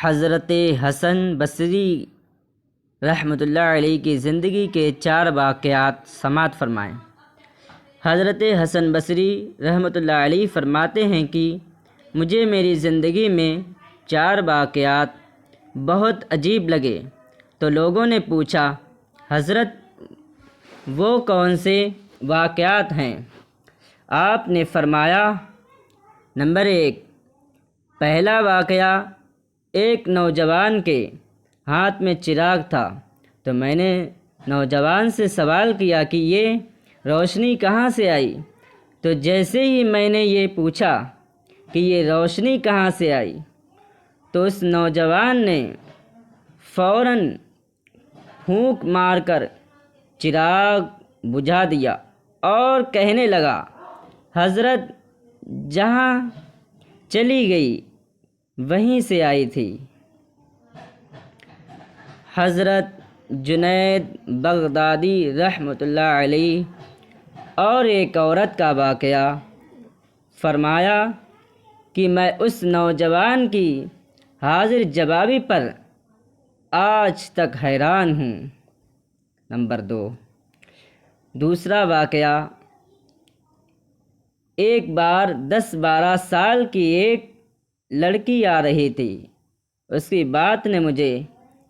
حضرت حسن بصری رحمۃ اللہ علیہ کی زندگی کے 4 واقعات سماعت فرمائیں۔ حضرت حسن بصری رحمۃ اللہ علیہ فرماتے ہیں کہ مجھے میری زندگی میں 4 واقعات بہت عجیب لگے، تو لوگوں نے پوچھا حضرت وہ کون سے واقعات ہیں؟ آپ نے فرمایا، نمبر 1، پہلا واقعہ، ایک نوجوان کے ہاتھ میں چراغ تھا، تو میں نے نوجوان سے سوال کیا کہ یہ روشنی کہاں سے آئی؟ تو جیسے ہی میں نے یہ پوچھا کہ یہ روشنی کہاں سے آئی، تو اس نوجوان نے فوراً پھونک مار کر چراغ بجھا دیا اور کہنے لگا، حضرت جہاں چلی گئی وہیں سے آئی تھی۔ حضرت جنید بغدادی رحمۃ اللہ علیہ اور ایک عورت کا واقعہ، فرمایا کہ میں اس نوجوان کی حاضر جوابی پر آج تک حیران ہوں۔ نمبر 2، دوسرا واقعہ، ایک بار 10-12 سال کی ایک لڑکی آ رہی تھی، اس کی بات نے مجھے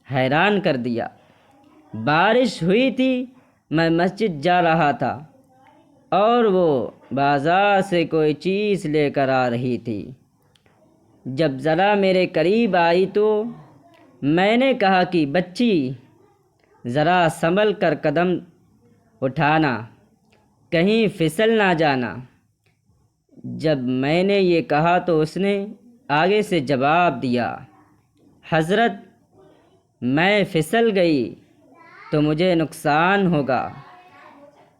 حیران کر دیا۔ بارش ہوئی تھی، میں مسجد جا رہا تھا اور وہ بازار سے کوئی چیز لے کر آ رہی تھی۔ جب ذرا میرے قریب آئی تو میں نے کہا کہ بچی ذرا سنبھل کر قدم اٹھانا، کہیں پھسل نہ جانا۔ جب میں نے یہ کہا تو اس نے آگے سے جواب دیا، حضرت میں پھسل گئی تو مجھے نقصان ہوگا،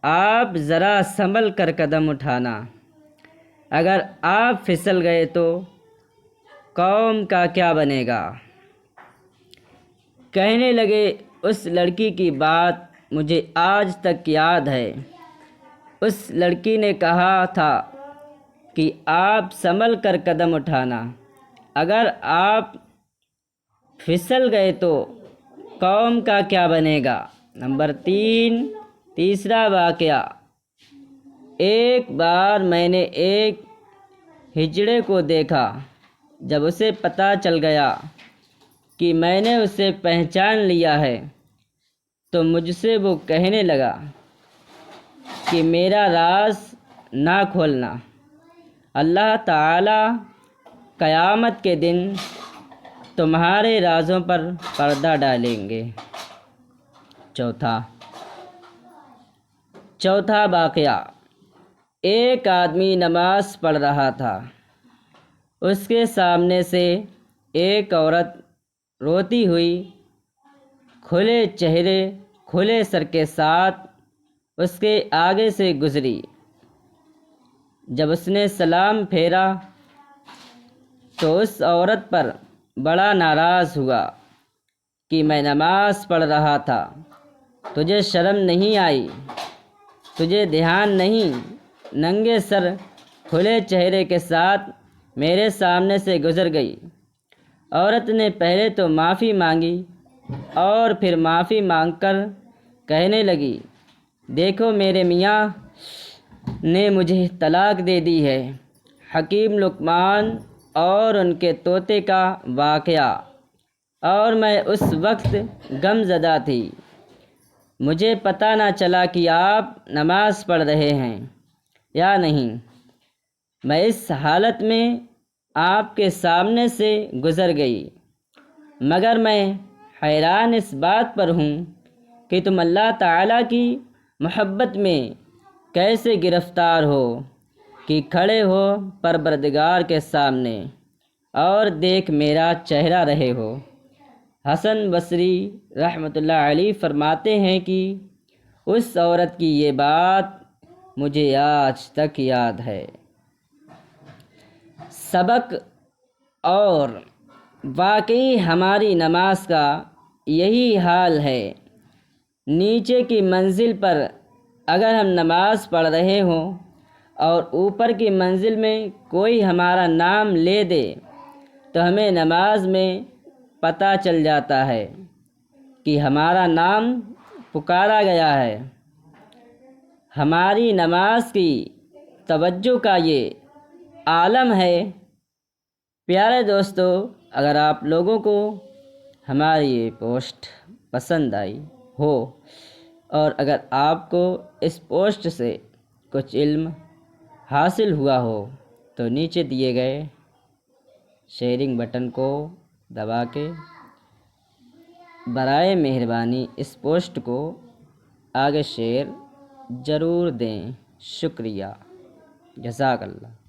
آپ ذرا سنبھل کر قدم اٹھانا، اگر آپ پھسل گئے تو قوم کا کیا بنے گا؟ کہنے لگے، اس لڑکی کی بات مجھے آج تک یاد ہے۔ اس لڑکی نے کہا تھا کہ آپ سنبھل کر قدم اٹھانا، اگر آپ پھسل گئے تو قوم کا کیا بنے گا؟ نمبر 3، تیسرا واقعہ، ایک بار میں نے ایک ہجڑے کو دیکھا، جب اسے پتہ چل گیا کہ میں نے اسے پہچان لیا ہے تو مجھ سے وہ کہنے لگا کہ میرا راز نہ کھولنا، اللہ تعالی قیامت کے دن تمہارے رازوں پر پردہ ڈالیں گے۔ چوتھا واقعہ، ایک آدمی نماز پڑھ رہا تھا، اس کے سامنے سے ایک عورت روتی ہوئی کھلے چہرے کھلے سر کے ساتھ اس کے آگے سے گزری۔ جب اس نے سلام پھیرا تو اس عورت پر بڑا ناراض ہوا کہ میں نماز پڑھ رہا تھا، تجھے شرم نہیں آئی؟ تجھے دھیان نہیں؟ ننگے سر کھلے چہرے کے ساتھ میرے سامنے سے گزر گئی۔ عورت نے پہلے تو معافی مانگی اور پھر معافی مانگ کر کہنے لگی، دیکھو میرے میاں نے مجھے طلاق دے دی ہے۔ حکیم لقمان اور ان کے طوطے کا واقعہ، اور میں اس وقت غم زدہ تھی، مجھے پتہ نہ چلا کہ آپ نماز پڑھ رہے ہیں یا نہیں۔ میں اس حالت میں آپ کے سامنے سے گزر گئی، مگر میں حیران اس بات پر ہوں کہ تم اللہ تعالیٰ کی محبت میں کیسے گرفتار ہو کہ کھڑے ہو پروردگار کے سامنے اور دیکھ میرا چہرہ رہے ہو۔ حسن بصری رحمۃ اللہ علیہ فرماتے ہیں کہ اس عورت کی یہ بات مجھے آج تک یاد ہے۔ سبق اور واقعی ہماری نماز کا یہی حال ہے۔ نیچے کی منزل پر اگر ہم نماز پڑھ رہے ہوں اور اوپر کی منزل میں کوئی ہمارا نام لے دے تو ہمیں نماز میں پتہ چل جاتا ہے کہ ہمارا نام پکارا گیا ہے۔ ہماری نماز کی توجہ کا یہ عالم ہے۔ پیارے دوستو، اگر آپ لوگوں کو ہماری یہ پوسٹ پسند آئی ہو اور اگر آپ کو اس پوسٹ سے کچھ علم حاصل ہوا ہو تو نیچے دیے گئے شیئرنگ بٹن کو دبا کے برائے مہربانی اس پوسٹ کو آگے شیئر ضرور دیں۔ شکریہ، جزاک اللہ۔